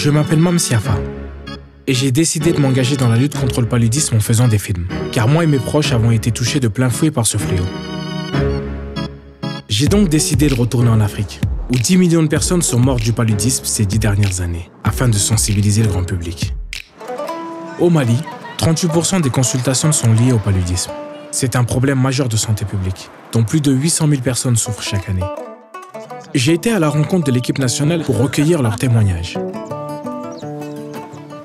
Je m'appelle Mam Siafa et j'ai décidé de m'engager dans la lutte contre le paludisme en faisant des films, car moi et mes proches avons été touchés de plein fouet par ce fléau. J'ai donc décidé de retourner en Afrique, où 10 millions de personnes sont mortes du paludisme ces 10 dernières années, afin de sensibiliser le grand public. Au Mali, 38% des consultations sont liées au paludisme. C'est un problème majeur de santé publique, dont plus de 800 000 personnes souffrent chaque année. J'ai été à la rencontre de l'équipe nationale pour recueillir leurs témoignages.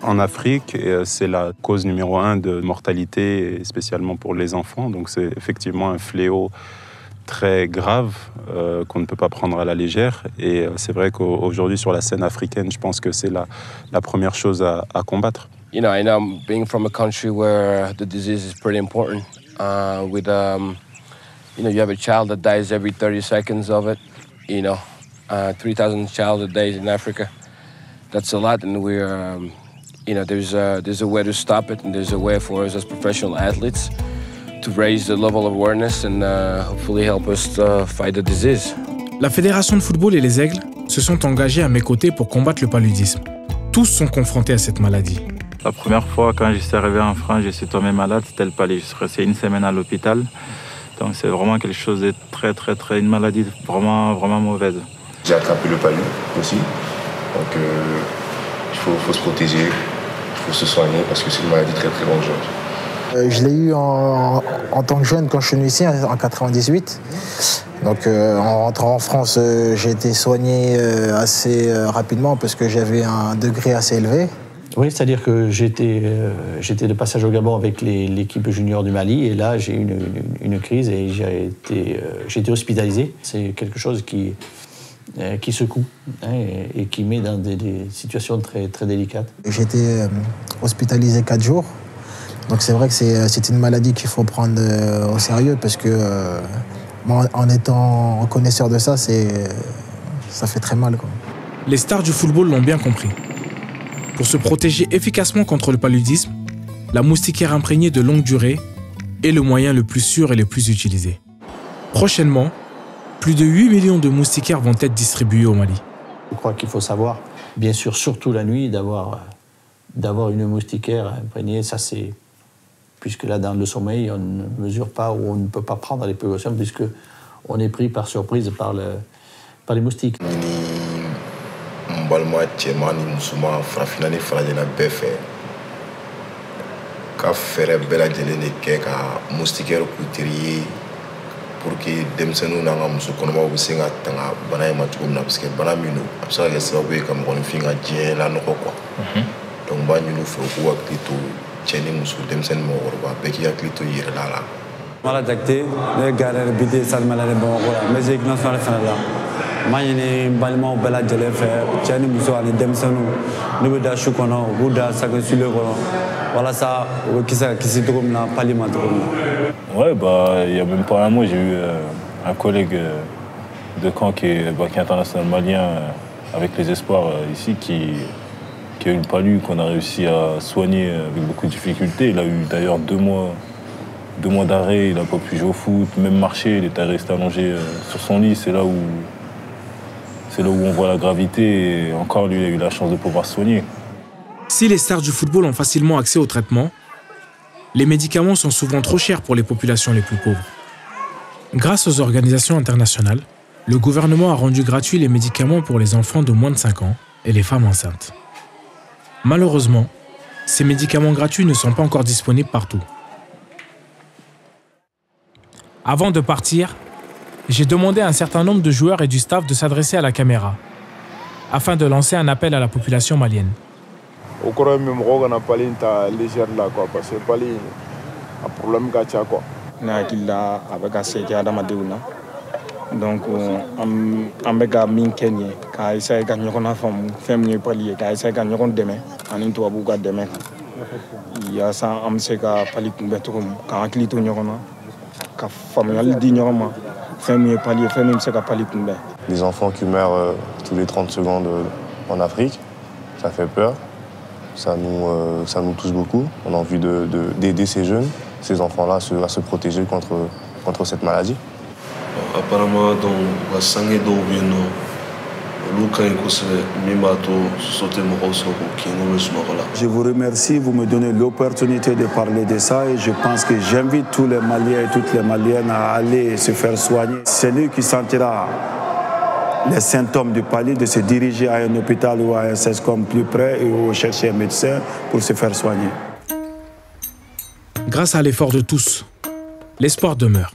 En Afrique, c'est la cause numéro 1 de mortalité, spécialement pour les enfants. Donc c'est effectivement un fléau très grave qu'on ne peut pas prendre à la légère. Et c'est vrai qu'aujourd'hui, sur la scène africaine, je pense que c'est la première chose à combattre. You know, and being from a country where the disease is pretty important, you have a child that dies every 30 seconds of it, 3,000 child a day in Africa. That's a lot, and we're, there's a way to stop it, and there's a way for us as professional athletes to raise the level of awareness and hopefully help us fight the disease. La Fédération de football et les Aigles se sont engagés à mes côtés pour combattre le paludisme. Tous sont confrontés à cette maladie. La première fois, quand je suis arrivé en France, je suis tombé malade, c'était le paludisme. Je suis resté une semaine à l'hôpital. Donc c'est vraiment quelque chose de une maladie vraiment mauvaise. J'ai attrapé le palu aussi. Donc il faut se protéger, il faut se soigner parce que c'est une maladie très dangereuse. Je l'ai eu en tant que jeune quand je suis venu ici en 98. Donc en rentrant en France, j'ai été soigné assez rapidement parce que j'avais un degré assez élevé. Oui, c'est-à-dire que j'étais de passage au Gabon avec l'équipe junior du Mali et là j'ai eu une crise et j'ai été hospitalisé. C'est quelque chose qui secoue et qui met dans des situations très délicates. J'ai été hospitalisé 4 jours. Donc c'est vrai que c'est une maladie qu'il faut prendre au sérieux parce que moi, en étant connaisseur de ça, ça fait très mal, quoi. Les stars du football l'ont bien compris. Pour se protéger efficacement contre le paludisme, la moustiquaire imprégnée de longue durée est le moyen le plus sûr et le plus utilisé. Prochainement, plus de 8 millions de moustiquaires vont être distribués au Mali. Je crois qu'il faut savoir, bien sûr, surtout la nuit, d'avoir une moustiquaire imprégnée. Ça, c'est... Puisque là, dans le sommeil, on ne mesure pas ou on ne peut pas prendre les précautions puisqu'on est pris par surprise par les moustiques. Balma cɛman ni musoman farafinna ni farajɛla bɛɛ fɛ ka fɛɛrɛ bɛɛ lajɛlen de kɛ ka moustiquaire k'u teri ye pour que denmisɛnninw n'an ka muso kɔnɔmaw bɛ se ka tanga bana in ma cogo min na parce que bana min don a bɛ se ka kɛ sababu ye ka mɔgɔninfin ka diɲɛ lanɔgɔ quoi. Donc n b'a ɲini u fɛ u k'u hakili to cɛ ni muso denmisɛnnin mɔgɔkɔrɔba bɛɛ k'i hakili to i yɛrɛ la. Mala Jakite ne gardé bité Salmala de Bamakɔ la mais j'ai national fana la. Maa ɲini n balimaw bɛɛ lajɛlen fɛ cɛ ni muso ani denmisɛnninw n'u bɛ da su kɔnɔ u b'u da sagasule kɔnɔ walasa u bɛ kisa ka kisi cogo min na pali ma cogo min na. Ouais, il y a même pas un mois, j'ai eu un collègue de camp qui est international malien avec les espoirs ici qui a eu le palu qu'on a réussi à soigner avec beaucoup de difficultés. Il a eu d'ailleurs 2 mois d'arrêt, il n'a pas pu jouer au foot, même marcher, il était resté allongé sur son lit. C'est là où on voit la gravité et encore lui a eu la chance de pouvoir se soigner. Si les stars du football ont facilement accès au traitement, les médicaments sont souvent trop chers pour les populations les plus pauvres. Grâce aux organisations internationales, le gouvernement a rendu gratuits les médicaments pour les enfants de moins de 5 ans et les femmes enceintes. Malheureusement, ces médicaments gratuits ne sont pas encore disponibles partout. Avant de partir, j'ai demandé à un certain nombre de joueurs et du staff de s'adresser à la caméra, afin de lancer un appel à la population malienne. Au courant de mon n'a pas légère là quoi parce que pas un problème gacha quoi. Na kila avec assez qui adama deuna. Donc on beka min kenye ka essayer ka nyokona femme ni palier ka essayer ka nyokon demain ani to abu ka demain. Ya sa am se ka pali kumbe to ka klito nyokona ka familial di nyokoma femme ni palier femme se ka pali kumbe. Les enfants qui meurent tous les 30 secondes en Afrique, ça fait peur. Ça nous touche beaucoup. On a envie d'aider ces jeunes, ces enfants-là, à se protéger contre cette maladie. Apparemment, donc, la sangue d'eau, Je vous remercie, vous me donnez l'opportunité de parler de ça et je pense que j'invite tous les Maliens et toutes les Maliennes à aller se faire soigner. Celui qui sentira les symptômes du palu, de se diriger à un hôpital ou à un CESCOM plus près ou chercher un médecin pour se faire soigner. Grâce à l'effort de tous, l'espoir demeure.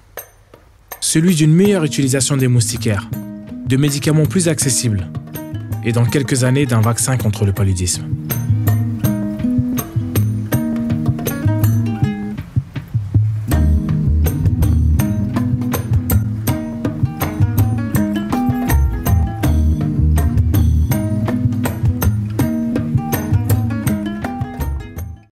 Celui d'une meilleure utilisation des moustiquaires, de médicaments plus accessibles et dans quelques années d'un vaccin contre le paludisme.